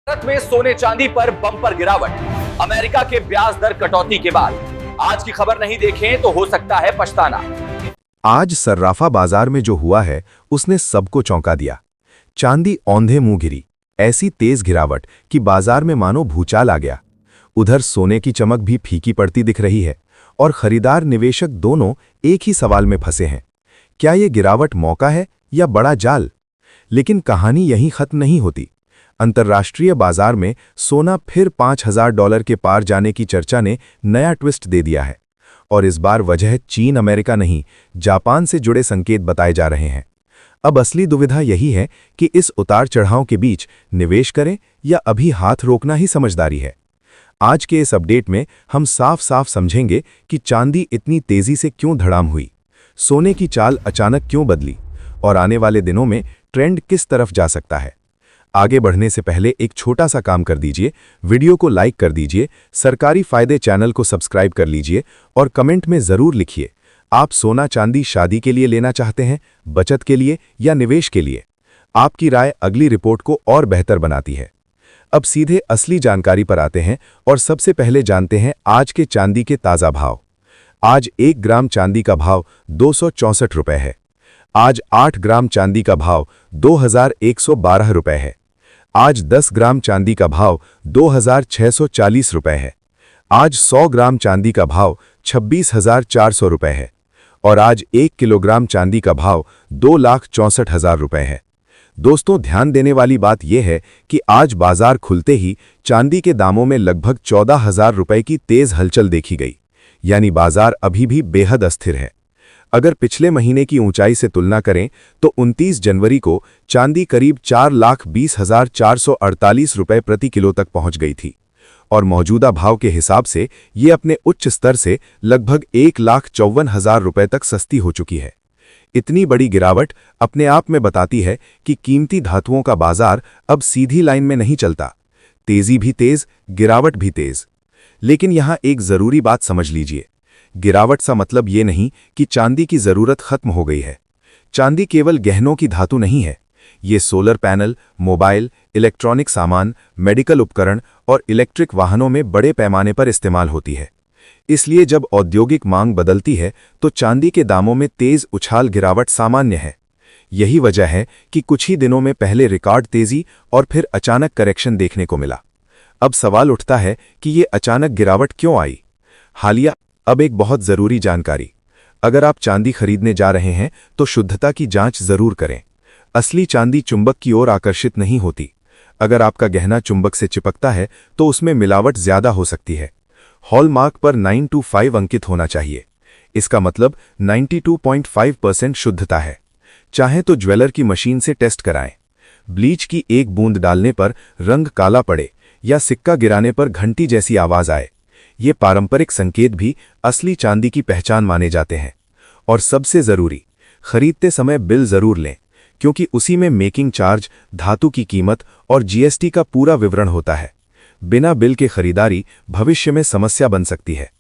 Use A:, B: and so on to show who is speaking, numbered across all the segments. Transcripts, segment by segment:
A: भारत में सोने चांदी पर बम्पर गिरावट। अमेरिका के ब्याज दर कटौती के बाद आज की खबर नहीं देखें तो हो सकता है पछताना।
B: आज सर्राफा बाजार में जो हुआ है उसने सबको चौंका दिया। चांदी औंधे मुंह गिरी, ऐसी तेज गिरावट कि बाजार में मानो भूचाल आ गया। उधर सोने की चमक भी फीकी पड़ती दिख रही है और खरीदार निवेशक दोनों एक ही सवाल में फंसे हैं, क्या ये गिरावट मौका है या बड़ा जाल? लेकिन कहानी यहीं खत्म नहीं होती। अंतर्राष्ट्रीय बाजार में सोना फिर $5000 के पार जाने की चर्चा ने नया ट्विस्ट दे दिया है और इस बार वजह चीन अमेरिका नहीं, जापान से जुड़े संकेत बताए जा रहे हैं। अब असली दुविधा यही है कि इस उतार चढ़ाव के बीच निवेश करें या अभी हाथ रोकना ही समझदारी है। आज के इस अपडेट में हम साफ साफ समझेंगे कि चांदी इतनी तेजी से क्यों धड़ाम हुई, सोने की चाल अचानक क्यों बदली और आने वाले दिनों में ट्रेंड किस तरफ जा सकता है। आगे बढ़ने से पहले एक छोटा सा काम कर दीजिए, वीडियो को लाइक कर दीजिए, सरकारी फायदे चैनल को सब्सक्राइब कर लीजिए और कमेंट में जरूर लिखिए आप सोना चांदी शादी के लिए लेना चाहते हैं, बचत के लिए या निवेश के लिए। आपकी राय अगली रिपोर्ट को और बेहतर बनाती है। अब सीधे असली जानकारी पर आते हैं और सबसे पहले जानते हैं आज के चांदी के ताज़ा भाव। आज 1 ग्राम चांदी का भाव 264 रुपये है। आज 8 ग्राम चांदी का भाव 2112 रुपये है। आज 10 ग्राम चांदी का भाव 2640 रुपये है। आज 100 ग्राम चांदी का भाव 26,400 रुपये है और आज 1 किलोग्राम चांदी का भाव 2,64,000 रुपये है। दोस्तों, ध्यान देने वाली बात यह है कि आज बाजार खुलते ही चांदी के दामों में लगभग 14,000 रुपये की तेज हलचल देखी गई, यानी बाजार अभी भी बेहद अस्थिर है। अगर पिछले महीने की ऊंचाई से तुलना करें तो 29 जनवरी को चांदी करीब 4,20,448 रुपये प्रति किलो तक पहुंच गई थी और मौजूदा भाव के हिसाब से ये अपने उच्च स्तर से लगभग 1,54,000 रुपये तक सस्ती हो चुकी है। इतनी बड़ी गिरावट अपने आप में बताती है कि कीमती धातुओं का बाजार अब सीधी लाइन में नहीं चलता, तेजी भी तेज, गिरावट भी तेज। लेकिन यहां एक जरूरी बात समझ लीजिए, गिरावट सा मतलब ये नहीं कि चांदी की जरूरत खत्म हो गई है। चांदी केवल गहनों की धातु नहीं है, ये सोलर पैनल, मोबाइल, इलेक्ट्रॉनिक सामान, मेडिकल उपकरण और इलेक्ट्रिक वाहनों में बड़े पैमाने पर इस्तेमाल होती है। इसलिए जब औद्योगिक मांग बदलती है तो चांदी के दामों में तेज उछाल गिरावट सामान्य है। यही वजह है कि कुछ ही दिनों में पहले रिकॉर्ड तेजी और फिर अचानक करेक्शन देखने को मिला। अब सवाल उठता है कि ये अचानक गिरावट क्यों आई। हालिया अब एक बहुत जरूरी जानकारी, अगर आप चांदी खरीदने जा रहे हैं तो शुद्धता की जांच जरूर करें। असली चांदी चुंबक की ओर आकर्षित नहीं होती। अगर आपका गहना चुंबक से चिपकता है तो उसमें मिलावट ज्यादा हो सकती है। हॉलमार्क पर 925 अंकित होना चाहिए, इसका मतलब 92.5% शुद्धता है। चाहे तो ज्वेलर की मशीन से टेस्ट कराएं। ब्लीच की एक बूंद डालने पर रंग काला पड़े या सिक्का गिराने पर घंटी जैसी आवाज आए, ये पारंपरिक संकेत भी असली चांदी की पहचान माने जाते हैं। और सबसे जरूरी, खरीदते समय बिल जरूर लें, क्योंकि उसी में मेकिंग चार्ज, धातु की कीमत और जीएसटी का पूरा विवरण होता है। बिना बिल के खरीदारी भविष्य में समस्या बन सकती है।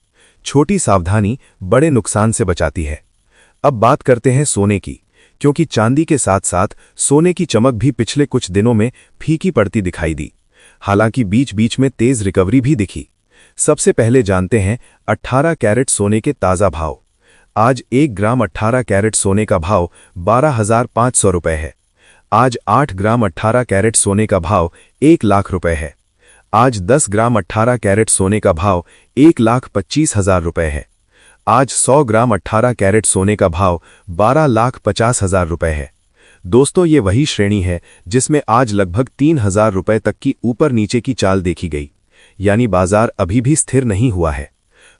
B: छोटी सावधानी बड़े नुकसान से बचाती है। अब बात करते हैं सोने की, क्योंकि चांदी के साथ साथ सोने की चमक भी पिछले कुछ दिनों में फीकी पड़ती दिखाई दी। हालांकि बीच बीच में तेज रिकवरी भी दिखी। सबसे पहले जानते हैं 18 कैरेट सोने के ताज़ा भाव। आज 1 ग्राम 18 कैरेट सोने का भाव 12,500 रुपये है। आज 8 ग्राम 18 कैरेट सोने का भाव 1 लाख रुपये है। आज 10 ग्राम 18 कैरेट सोने का भाव 1,25,000 रुपये है। आज 100 ग्राम 18 कैरेट सोने का भाव 12,50,000 रुपये है। दोस्तों, ये वही श्रेणी है जिसमें आज लगभग 3,000 रुपये तक की ऊपर नीचे की चाल देखी गई, यानी बाजार अभी भी स्थिर नहीं हुआ है।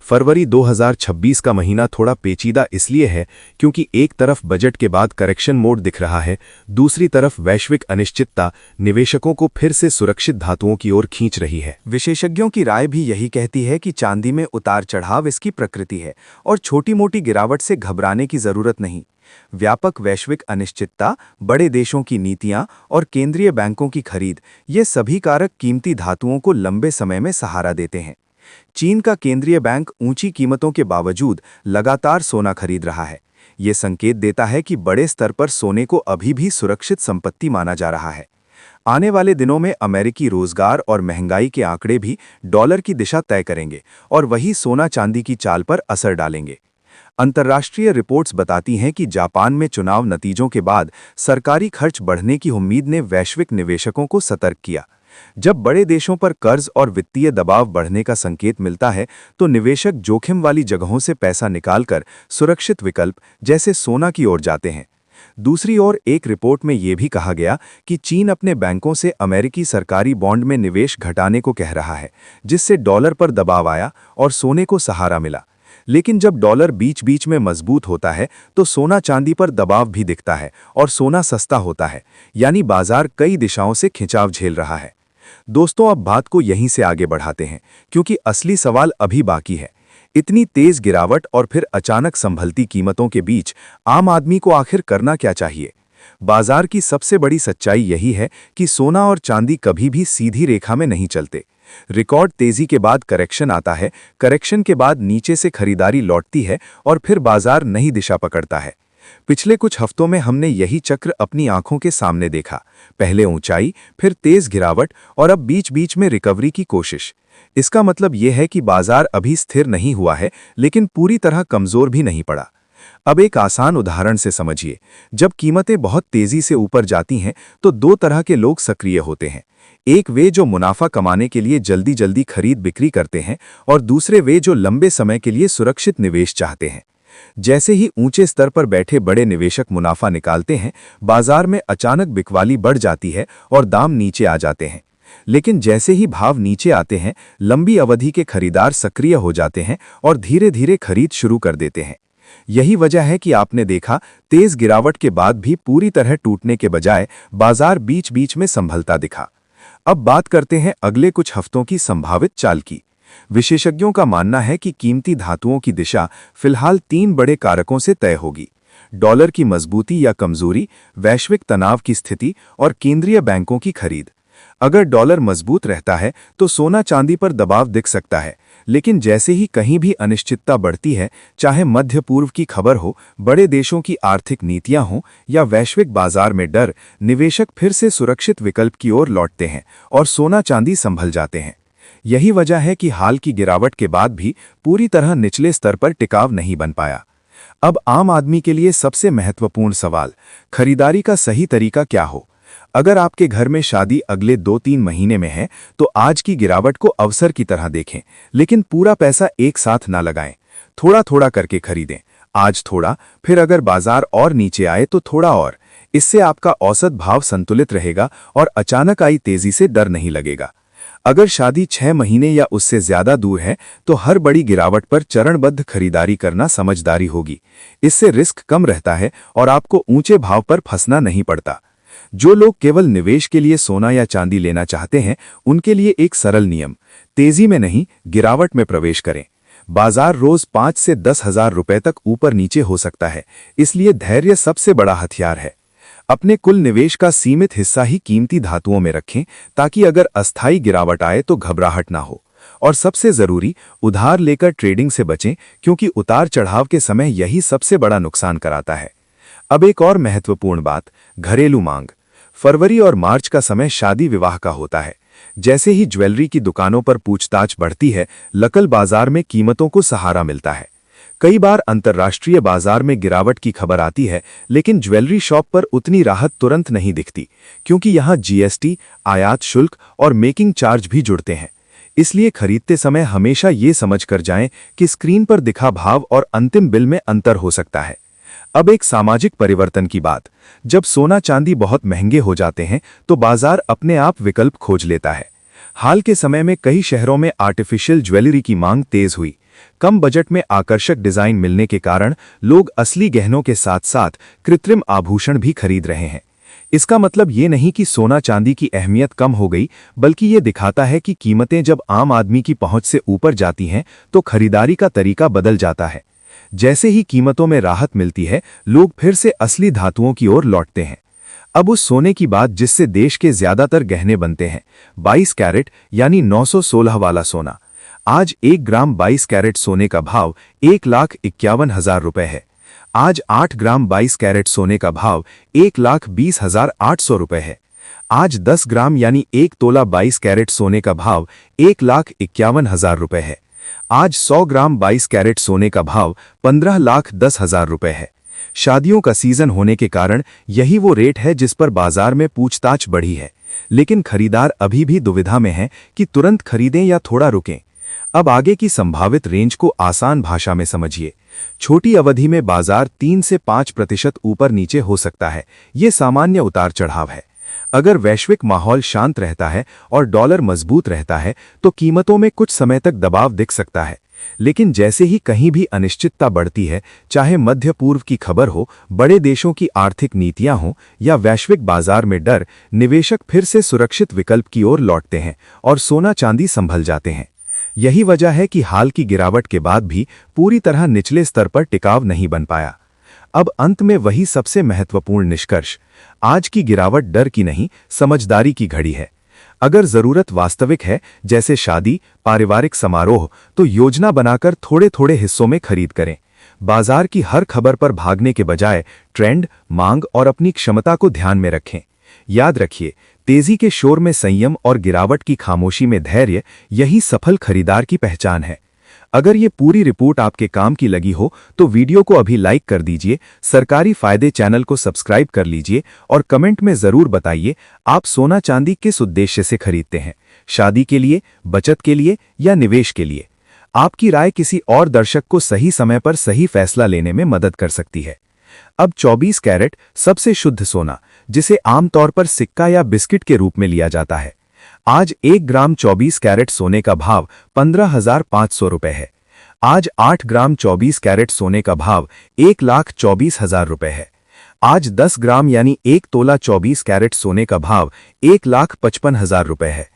B: फरवरी 2026 का महीना थोड़ा पेचीदा इसलिए है क्योंकि एक तरफ बजट के बाद करेक्शन मोड दिख रहा है, दूसरी तरफ वैश्विक अनिश्चितता निवेशकों को फिर से सुरक्षित धातुओं की ओर खींच रही है। विशेषज्ञों की राय भी यही कहती है कि चांदी में उतार चढ़ाव इसकी प्रकृति है और छोटी मोटी गिरावट से घबराने की जरूरत नहीं। व्यापक वैश्विक अनिश्चितता, बड़े देशों की नीतियां और केंद्रीय बैंकों की खरीद, ये सभी कारक कीमती धातुओं को लंबे समय में सहारा देते हैं। चीन का केंद्रीय बैंक ऊंची कीमतों के बावजूद लगातार सोना खरीद रहा है। ये संकेत देता है कि बड़े स्तर पर सोने को अभी भी सुरक्षित संपत्ति माना जा रहा है। आने वाले दिनों में अमेरिकी रोजगार और महंगाई के आंकड़े भी डॉलर की दिशा तय करेंगे और वही सोना चांदी की चाल पर असर डालेंगे। अंतर्राष्ट्रीय रिपोर्ट्स बताती हैं कि जापान में चुनाव नतीजों के बाद सरकारी खर्च बढ़ने की उम्मीद ने वैश्विक निवेशकों को सतर्क किया। जब बड़े देशों पर कर्ज और वित्तीय दबाव बढ़ने का संकेत मिलता है तो निवेशक जोखिम वाली जगहों से पैसा निकालकर सुरक्षित विकल्प जैसे सोना की ओर जाते हैं। दूसरी ओर एक रिपोर्ट में यह भी कहा गया कि चीन अपने बैंकों से अमेरिकी सरकारी बॉन्ड में निवेश घटाने को कह रहा है, जिससे डॉलर पर दबाव आया और सोने को सहारा मिला। लेकिन जब डॉलर बीच बीच में मजबूत होता है तो सोना चांदी पर दबाव भी दिखता है और सोना सस्ता होता है, यानी बाजार कई दिशाओं से खिंचाव झेल रहा है। दोस्तों, अब बात को यहीं से आगे बढ़ाते हैं, क्योंकि असली सवाल अभी बाकी है। इतनी तेज गिरावट और फिर अचानक संभलती कीमतों के बीच आम आदमी को आखिर करना क्या चाहिए? बाजार की सबसे बड़ी सच्चाई यही है कि सोना और चांदी कभी भी सीधी रेखा में नहीं चलते। रिकॉर्ड तेजी के बाद करेक्शन आता है, करेक्शन के बाद नीचे से खरीदारी लौटती है और फिर बाजार नई दिशा पकड़ता है। पिछले कुछ हफ्तों में हमने यही चक्र अपनी आंखों के सामने देखा। पहले ऊंचाई, फिर तेज गिरावट और अब बीच बीच में रिकवरी की कोशिश। इसका मतलब यह है कि बाजार अभी स्थिर नहीं हुआ है, लेकिन पूरी तरह कमजोर भी नहीं पड़ा। अब एक आसान उदाहरण से समझिए। जब कीमतें बहुत तेजी से ऊपर जाती हैं तो दो तरह के लोग सक्रिय होते हैं। एक वे जो मुनाफा कमाने के लिए जल्दी जल्दी खरीद बिक्री करते हैं और दूसरे वे जो लंबे समय के लिए सुरक्षित निवेश चाहते हैं। जैसे ही ऊंचे स्तर पर बैठे बड़े निवेशक मुनाफा निकालते हैं, बाजार में अचानक बिकवाली बढ़ जाती है और दाम नीचे आ जाते हैं। लेकिन जैसे ही भाव नीचे आते हैं, लंबी अवधि के खरीदार सक्रिय हो जाते हैं और धीरे धीरे खरीद शुरू कर देते हैं। यही वजह है कि आपने देखा, तेज गिरावट के बाद भी पूरी तरह टूटने के बजाय बाजार बीच बीच में संभलता दिखा। अब बात करते हैं अगले कुछ हफ्तों की संभावित चाल की। विशेषज्ञों का मानना है कि कीमती धातुओं की दिशा फिलहाल 3 बड़े कारकों से तय होगी: डॉलर की मजबूती या कमजोरी, वैश्विक तनाव की स्थिति और केंद्रीय बैंकों की खरीद। अगर डॉलर मजबूत रहता है तो सोना चांदी पर दबाव दिख सकता है, लेकिन जैसे ही कहीं भी अनिश्चितता बढ़ती है, चाहे मध्य पूर्व की खबर हो, बड़े देशों की आर्थिक नीतियां हों या वैश्विक बाजार में डर, निवेशक फिर से सुरक्षित विकल्प की ओर लौटते हैं और सोना चांदी संभल जाते हैं। यही वजह है कि हाल की गिरावट के बाद भी पूरी तरह निचले स्तर पर टिकाव नहीं बन पाया। अब आम आदमी के लिए सबसे महत्वपूर्ण सवाल, खरीदारी का सही तरीका क्या हो? अगर आपके घर में शादी अगले 2-3 महीने में है तो आज की गिरावट को अवसर की तरह देखें, लेकिन पूरा पैसा एक साथ ना लगाएं। थोड़ा थोड़ा करके खरीदें। आज थोड़ा, फिर अगर बाजार और नीचे आए तो थोड़ा और। इससे आपका औसत भाव संतुलित रहेगा और अचानक आई तेजी से डर नहीं लगेगा। अगर शादी 6 महीने या उससे ज्यादा दूर है तो हर बड़ी गिरावट पर चरणबद्ध खरीदारी करना समझदारी होगी। इससे रिस्क कम रहता है और आपको ऊंचे भाव पर फंसना नहीं पड़ता। जो लोग केवल निवेश के लिए सोना या चांदी लेना चाहते हैं, उनके लिए एक सरल नियम: तेजी में नहीं, गिरावट में प्रवेश करें। बाजार रोज 5 से 10 हजार रुपए तक ऊपर नीचे हो सकता है, इसलिए धैर्य सबसे बड़ा हथियार है। अपने कुल निवेश का सीमित हिस्सा ही कीमती धातुओं में रखें, ताकि अगर अस्थायी गिरावट आए तो घबराहट ना हो। और सबसे जरूरी, उधार लेकर ट्रेडिंग से बचें, क्योंकि उतार चढ़ाव के समय यही सबसे बड़ा नुकसान कराता है। अब एक और महत्वपूर्ण बात, घरेलू मांग। फरवरी और मार्च का समय शादी विवाह का होता है। जैसे ही ज्वेलरी की दुकानों पर पूछताछ बढ़ती है, लकल बाजार में कीमतों को सहारा मिलता है। कई बार अंतर्राष्ट्रीय बाजार में गिरावट की खबर आती है, लेकिन ज्वेलरी शॉप पर उतनी राहत तुरंत नहीं दिखती, क्योंकि यहां जीएसटी, आयात शुल्क और मेकिंग चार्ज भी जुड़ते हैं। इसलिए खरीदते समय हमेशा ये समझकर जाएं कि स्क्रीन पर दिखा भाव और अंतिम बिल में अंतर हो सकता है। अब एक सामाजिक परिवर्तन की बात। जब सोना चांदी बहुत महंगे हो जाते हैं तो बाजार अपने आप विकल्प खोज लेता है। हाल के समय में कई शहरों में आर्टिफिशियल ज्वेलरी की मांग तेज हुई। कम बजट में आकर्षक डिजाइन मिलने के कारण लोग असली गहनों के साथ साथ कृत्रिम आभूषण भी खरीद रहे हैं। इसका मतलब ये नहीं कि सोना चांदी की अहमियत कम हो गई, बल्कि ये दिखाता है कि कीमतें जब आम आदमी की पहुंच से ऊपर जाती हैं तो खरीदारी का तरीका बदल जाता है। जैसे ही कीमतों में राहत मिलती है, लोग फिर से असली धातुओं की ओर लौटते हैं। अब उस सोने की बात जिससे देश के ज्यादातर गहने बनते हैं, 22 कैरेट यानी 916 वाला सोना। आज 1 ग्राम 22 कैरेट सोने का भाव 1,51,000 रुपए है। आज 8 ग्राम 22 कैरेट सोने का भाव 1,20,800 रुपए है। आज 10 ग्राम यानी 1 तोला 22 कैरेट सोने का भाव 1,51,000 रुपए है। आज 100 ग्राम 22 कैरेट सोने का भाव 15,10,000 रुपए है। शादियों का सीजन होने के कारण यही वो रेट है जिस पर बाजार में पूछताछ बढ़ी है, लेकिन खरीदार अभी भी दुविधा में हैं कि तुरंत खरीदें या थोड़ा रुकें। अब आगे की संभावित रेंज को आसान भाषा में समझिए। छोटी अवधि में बाजार 3 से 5% ऊपर नीचे हो सकता है, ये सामान्य उतार चढ़ाव है। अगर वैश्विक माहौल शांत रहता है और डॉलर मजबूत रहता है तो कीमतों में कुछ समय तक दबाव दिख सकता है, लेकिन जैसे ही कहीं भी अनिश्चितता बढ़ती है, चाहे मध्य पूर्व की खबर हो, बड़े देशों की आर्थिक नीतियां हों या वैश्विक बाजार में डर, निवेशक फिर से सुरक्षित विकल्प की ओर लौटते हैं और सोना चांदी संभल जाते हैं। यही वजह है कि हाल की गिरावट के बाद भी पूरी तरह निचले स्तर पर टिकाव नहीं बन पाया। अब अंत में वही सबसे महत्वपूर्ण निष्कर्ष, आज की गिरावट डर की नहीं, समझदारी की घड़ी है। अगर जरूरत वास्तविक है, जैसे शादी, पारिवारिक समारोह, तो योजना बनाकर थोड़े थोड़े हिस्सों में खरीद करें। बाजार की हर खबर पर भागने के बजाय ट्रेंड, मांग और अपनी क्षमता को ध्यान में रखें। याद रखिए, तेजी के शोर में संयम और गिरावट की खामोशी में धैर्य, यही सफल खरीदार की पहचान है। अगर ये पूरी रिपोर्ट आपके काम की लगी हो तो वीडियो को अभी लाइक कर दीजिए, सरकारी फायदे चैनल को सब्सक्राइब कर लीजिए और कमेंट में जरूर बताइए आप सोना चांदी किस उद्देश्य से खरीदते हैं, शादी के लिए, बचत के लिए या निवेश के लिए। आपकी राय किसी और दर्शक को सही समय पर सही फैसला लेने में मदद कर सकती है। अब 24 कैरेट सबसे शुद्ध सोना, जिसे आमतौर पर सिक्का या बिस्किट के रूप में लिया जाता है, आज 1 ग्राम 24 कैरेट सोने का भाव 15,500 रुपए है। आज 8 ग्राम 24 कैरेट सोने का भाव 1,24,000 रुपए है। आज 10 ग्राम यानी 1 तोला 24 कैरेट सोने का भाव 1,55,000 रुपए है।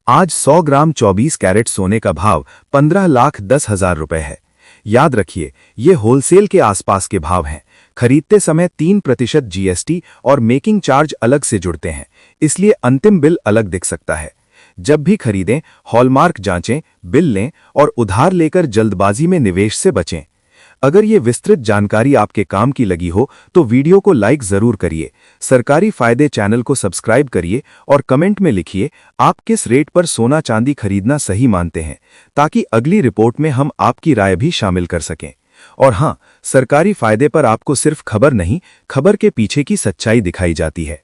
B: आज 100 ग्राम 24 कैरेट सोने का भाव 15,10,000 रुपए है। याद रखिए, ये होलसेल के आसपास के भाव हैं। खरीदते समय 3% जीएसटी और मेकिंग चार्ज अलग से जुड़ते हैं, इसलिए अंतिम बिल अलग दिख सकता है। जब भी खरीदें, हॉलमार्क जांचें, बिल लें और उधार लेकर जल्दबाजी में निवेश से बचें। अगर ये विस्तृत जानकारी आपके काम की लगी हो तो वीडियो को लाइक जरूर करिए, सरकारी फायदे चैनल को सब्सक्राइब करिए और कमेंट में लिखिए आप किस रेट पर सोना चांदी खरीदना सही मानते हैं, ताकि अगली रिपोर्ट में हम आपकी राय भी शामिल कर सकें। और हां, सरकारी फायदे पर आपको सिर्फ खबर नहीं, खबर के पीछे की सच्चाई दिखाई जाती है।